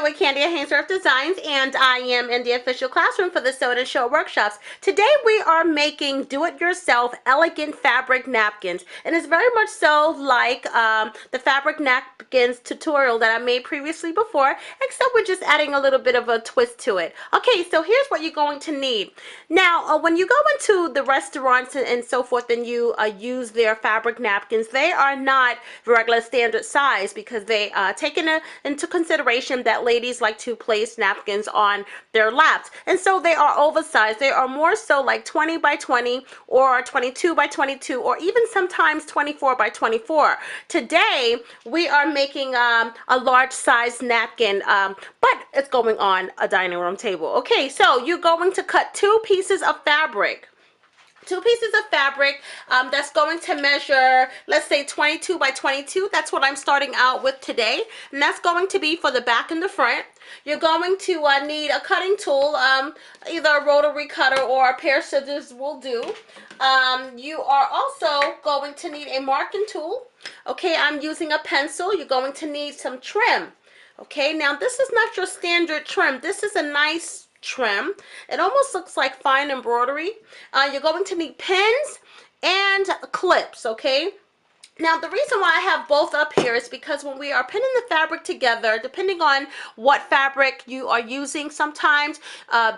with Kandia Haynesworth Designs, and I am in the official classroom for the Sew and Show workshops. Today we are making do-it-yourself elegant fabric napkins, and it's very much so like the fabric napkins tutorial that I made previously before, except we're just adding a little bit of a twist to it. Okay, so here's what you're going to need. Now, when you go into the restaurants and so forth and you use their fabric napkins, they are not regular standard size because they take into consideration that ladies like to place napkins on their laps, and so they are oversized. They are more so like 20 by 20 or 22 by 22 or even sometimes 24 by 24. Today we are making a large size napkin, but it's going on a dining room table. Okay, so you're going to cut two pieces of fabric. That's going to measure, let's say 22 by 22. That's what I'm starting out with today, and that's going to be for the back and the front. You're going to need a cutting tool, either a rotary cutter or a pair of scissors will do. You are also going to need a marking tool. Okay, I'm using a pencil. You're going to need some trim. Okay, now this is not your standard trim. This is a nice trim. It almost looks like fine embroidery. You're going to need pins and clips. Okay, now the reason why I have both up here is because when we are pinning the fabric together, depending on what fabric you are using, sometimes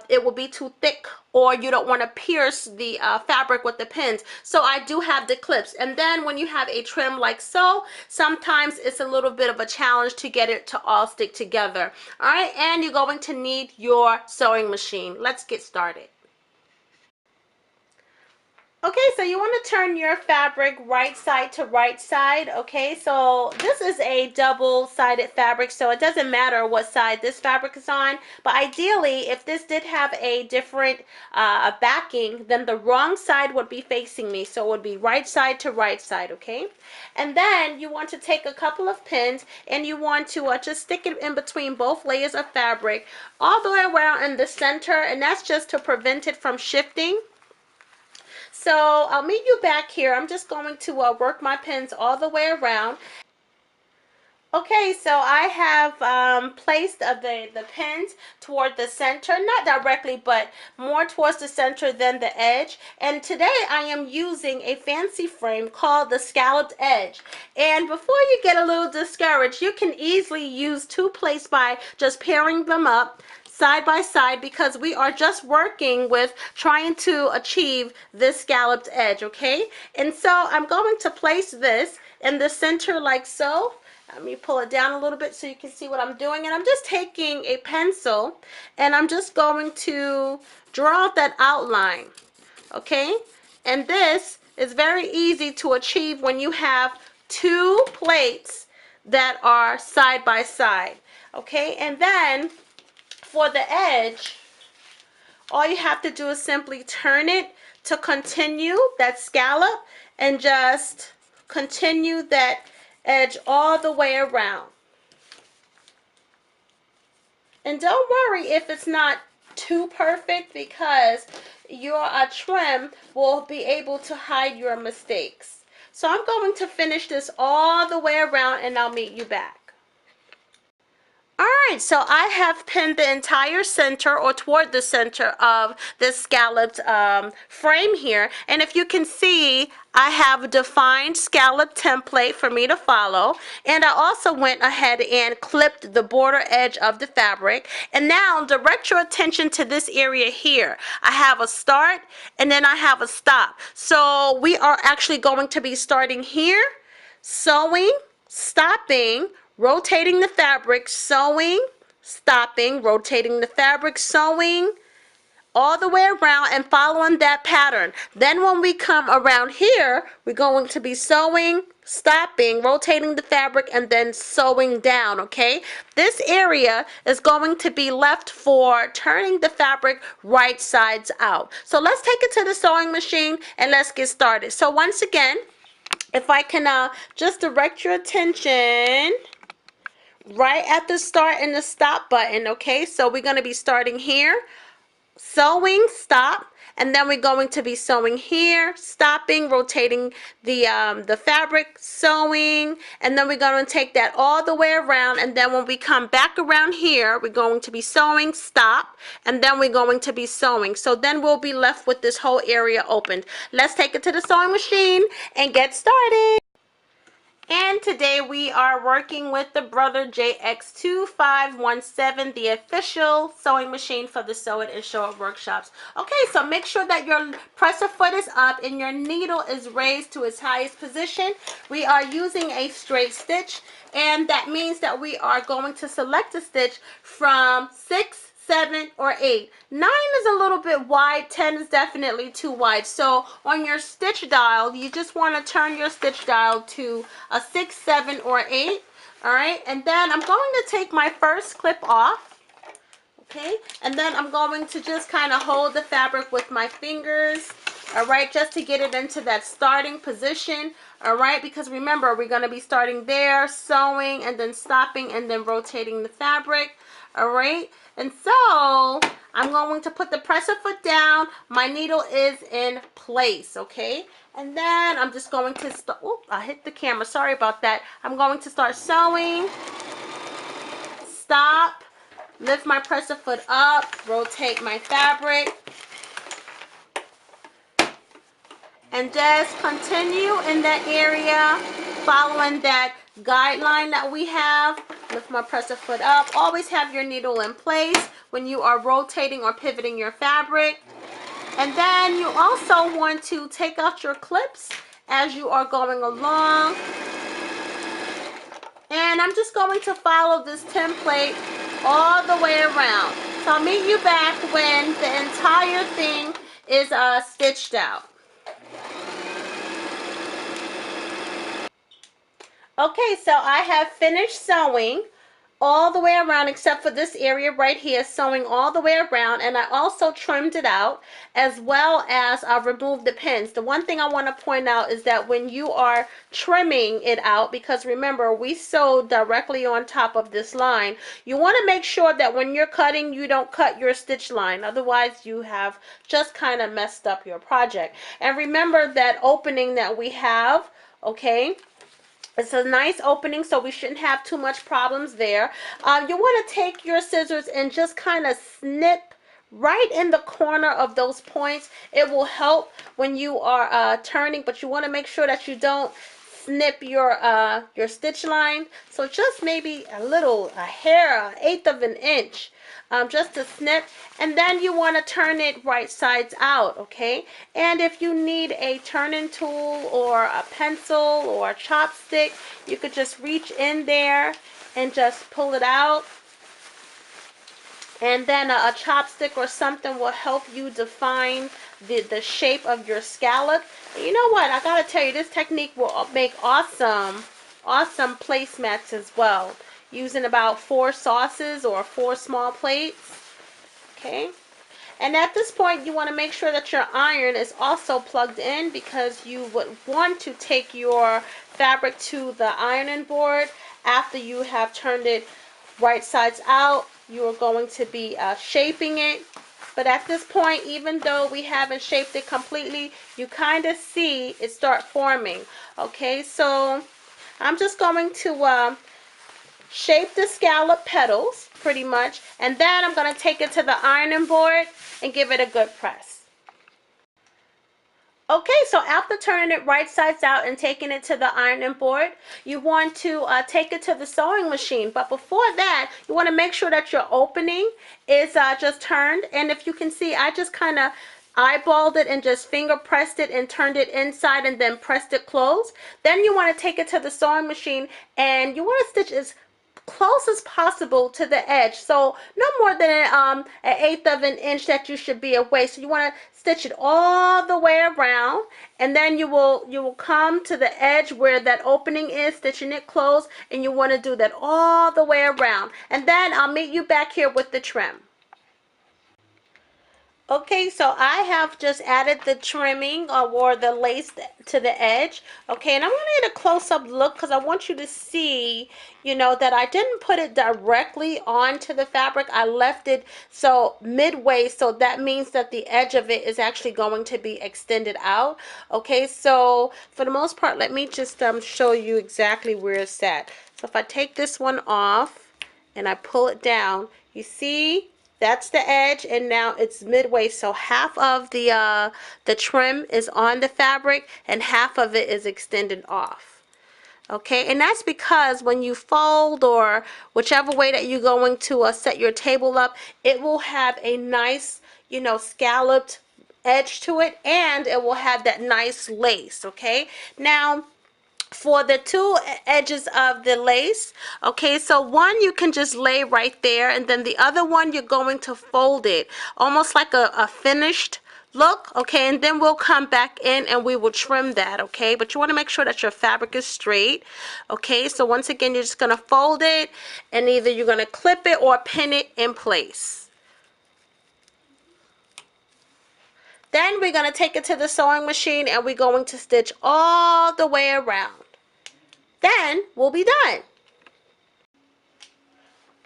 it will be too thick or you don't want to pierce the fabric with the pins. So I do have the clips. And then when you have a trim like so, sometimes it's a little bit of a challenge to get it to all stick together. All right, and you're going to need your sewing machine. Let's get started. Okay, so you want to turn your fabric right side to right side. Okay, so this is a double-sided fabric, so it doesn't matter what side this fabric is on. But ideally, if this did have a different backing, then the wrong side would be facing me. So it would be right side to right side, okay? And then you want to take a couple of pins and you want to just stick it in between both layers of fabric all the way around in the center, and that's just to prevent it from shifting. So I'll meet you back here. I'm just going to work my pins all the way around. Okay, so I have placed the pins toward the center, not directly, but more towards the center than the edge. And today I am using a fancy frame called the scalloped edge. And before you get a little discouraged, you can easily use two plates by just pairing them up side by side, because we are just working with trying to achieve this scalloped edge. Okay, and so I'm going to place this in the center like so. Let me pull it down a little bit so you can see what I'm doing, and I'm just taking a pencil and I'm just going to draw out that outline. Okay, and this is very easy to achieve when you have two plates that are side by side. Okay, and then for the edge, all you have to do is simply turn it to continue that scallop and just continue that edge all the way around. And don't worry if it's not too perfect, because your trim will be able to hide your mistakes. So I'm going to finish this all the way around and I'll meet you back. Alright, so I have pinned the entire center or toward the center of this scalloped frame here, and if you can see, I have a defined scallop template for me to follow, and I also went ahead and clipped the border edge of the fabric. And now direct your attention to this area here. I have a start and then I have a stop. So we are actually going to be starting here, sewing, stopping, rotating the fabric, sewing, stopping, rotating the fabric, sewing, all the way around and following that pattern. Then when we come around here, we're going to be sewing, stopping, rotating the fabric, and then sewing down. Okay, this area is going to be left for turning the fabric right sides out. So let's take it to the sewing machine and let's get started. So once again, if I can just direct your attention right at the start and the stop button. Okay, so we're going to be starting here, sewing, stop, and then we're going to be sewing here, stopping, rotating the fabric, sewing, and then we're going to take that all the way around, and then when we come back around here, we're going to be sewing, stop, and then we're going to be sewing. So then we'll be left with this whole area opened. Let's take it to the sewing machine and get started. And today we are working with the Brother JX2517, the official sewing machine for the Sew It and Show It workshops. Okay, so make sure that your presser foot is up and your needle is raised to its highest position. We are using a straight stitch, and that means that we are going to select a stitch from 6, 7, or 8. 9 is a little bit wide, 10 is definitely too wide. So on your stitch dial, you just want to turn your stitch dial to a 6, 7, or 8. All right, and then I'm going to take my first clip off. Okay, and then I'm going to just kind of hold the fabric with my fingers. All right, just to get it into that starting position. All right, because remember, we're going to be starting there, sewing, and then stopping, and then rotating the fabric. All right, and so I'm going to put the presser foot down. My needle is in place, okay? And then I'm just going to start. Oh, I hit the camera. Sorry about that. I'm going to start sewing. Stop. Lift my presser foot up. Rotate my fabric. And just continue in that area, following that guideline that we have. Lift my presser foot up. Always have your needle in place when you are rotating or pivoting your fabric. And then you also want to take out your clips as you are going along. And I'm just going to follow this template all the way around. So I'll meet you back when the entire thing is stitched out. Okay, so I have finished sewing all the way around except for this area right here, sewing all the way around, and I also trimmed it out as well as I removed the pins. The one thing I want to point out is that when you are trimming it out, because remember we sewed directly on top of this line, you want to make sure that when you're cutting you don't cut your stitch line, otherwise you have just kind of messed up your project. And remember that opening that we have, okay? It's a nice opening, so we shouldn't have too much problems there. You want to take your scissors and just kind of snip right in the corner of those points. It will help when you are turning, but you want to make sure that you don't snip your stitch line. So just maybe a hair, an eighth of an inch. Just to snip, and then you want to turn it right sides out, okay? And if you need a turning tool or a pencil or a chopstick, you could just reach in there and just pull it out. And then a chopstick or something will help you define the shape of your scallop. And you know what? I gotta tell you, this technique will make awesome placemats as well, using about 4 sauces or 4 small plates. Okay, and at this point you want to make sure that your iron is also plugged in, because you would want to take your fabric to the ironing board after you have turned it right sides out. You are going to be shaping it, but at this point, even though we haven't shaped it completely, you kind of see it start forming. Okay, so I'm just going to shape the scallop petals pretty much, and then I'm going to take it to the ironing board and give it a good press. Okay, so after turning it right sides out and taking it to the ironing board, you want to take it to the sewing machine. But before that, you want to make sure that your opening is just turned. And if you can see, I just kind of eyeballed it and just finger pressed it and turned it inside and then pressed it closed. Then you want to take it to the sewing machine, and you want to stitch as close as possible to the edge, so no more than an eighth of an inch that you should be away. So you want to stitch it all the way around, and then you will come to the edge where that opening is, stitching it closed, and you want to do that all the way around, and then I'll meet you back here with the trim. Okay, so I have just added the trimming or the lace to the edge. Okay, and I'm going to get a close-up look because I want you to see, that I didn't put it directly onto the fabric. I left it so midway, so that means that the edge of it is actually going to be extended out. Okay, so for the most part, let me just show you exactly where it's at. So if I take this one off and I pull it down, you see that's the edge, and now it's midway, so half of the trim is on the fabric and half of it is extended off. Okay, and that's because when you fold or whichever way that you're going to set your table up, it will have a nice, scalloped edge to it, and it will have that nice lace. Okay, now for the two edges of the lace, okay, so one you can just lay right there, and then the other one you're going to fold it almost like a finished look. Okay, and then we'll come back in and we will trim that. Okay, but you want to make sure that your fabric is straight. Okay, so once again, you're just going to fold it, and either you're going to clip it or pin it in place. Then we're going to take it to the sewing machine and we're going to stitch all the way around. Then we'll be done.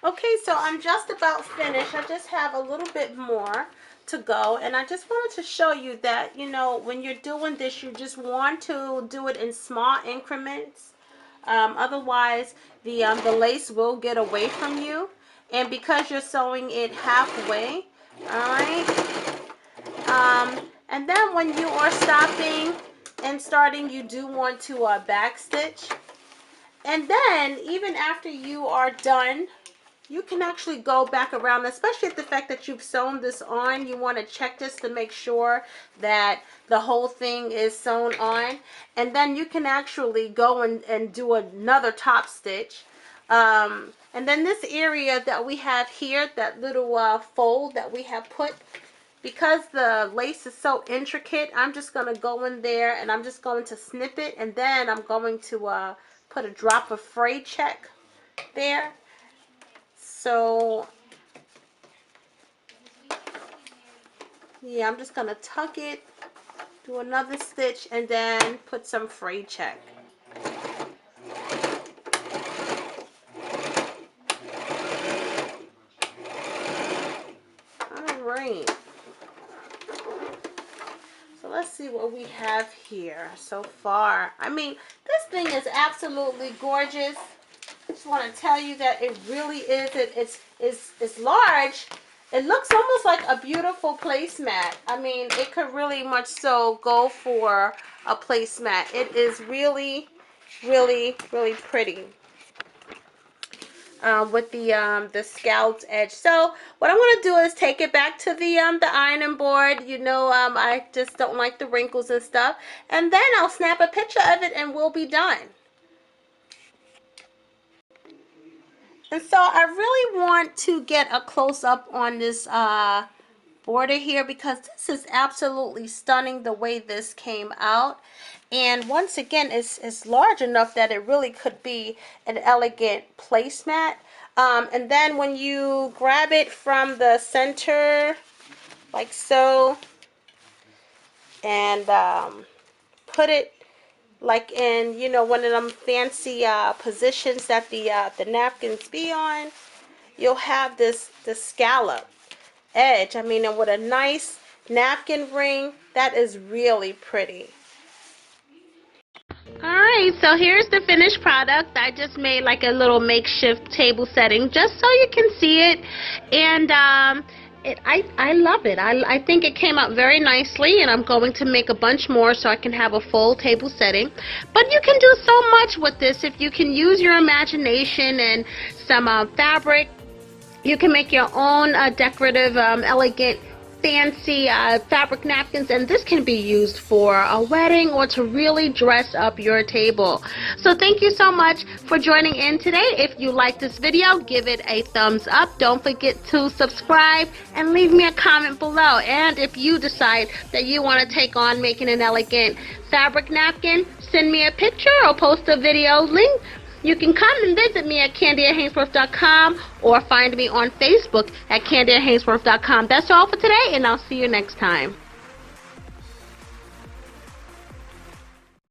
Okay, so I'm just about finished. I just have a little bit more to go, and I just wanted to show you that, when you're doing this, you just want to do it in small increments. Otherwise, the lace will get away from you, and because you're sewing it halfway, all right. And then when you are stopping and starting, you do want to back stitch. And then, even after you are done, you can actually go back around, especially at the fact that you've sewn this on. You want to check this to make sure that the whole thing is sewn on. And then you can actually go and do another top stitch. And then this area that we have here, that little fold that we have put, because the lace is so intricate, I'm just going to go in there and I'm just going to snip it. And then I'm going to put a drop of fray check there. So yeah, I'm just gonna tuck it, do another stitch, and then put some fray check. All right, so let's see what we have here so far. I mean, this thing is absolutely gorgeous. I just want to tell you that it really is. It's large. It looks almost like a beautiful placemat. I mean, it could really much so go for a placemat. It is really, really, really pretty. With the scalloped edge. So what I'm gonna do is take it back to the ironing board. I just don't like the wrinkles and stuff. And then I'll snap a picture of it and we'll be done. And so I really want to get a close-up on this border here, because this is absolutely stunning the way this came out. And once again, it's large enough that it really could be an elegant placemat. And then when you grab it from the center, like so, and put it like in, one of them fancy positions that the napkins be on, you'll have this scallop edge. I mean, and with a nice napkin ring, that is really pretty. Alright, so here's the finished product. I just made like a little makeshift table setting just so you can see it. And I love it. I think it came out very nicely, and I'm going to make a bunch more so I can have a full table setting. But you can do so much with this if you can use your imagination and some fabric. You can make your own decorative, elegant, fancy fabric napkins, and this can be used for a wedding or to really dress up your table. So thank you so much for joining in today. If you like this video, give it a thumbs up. Don't forget to subscribe and leave me a comment below. And if you decide that you want to take on making an elegant fabric napkin, send me a picture or post a video link You can come and visit me at CandiaHaynesworth.com or find me on Facebook at CandiaHaynesworth.com. That's all for today, and I'll see you next time.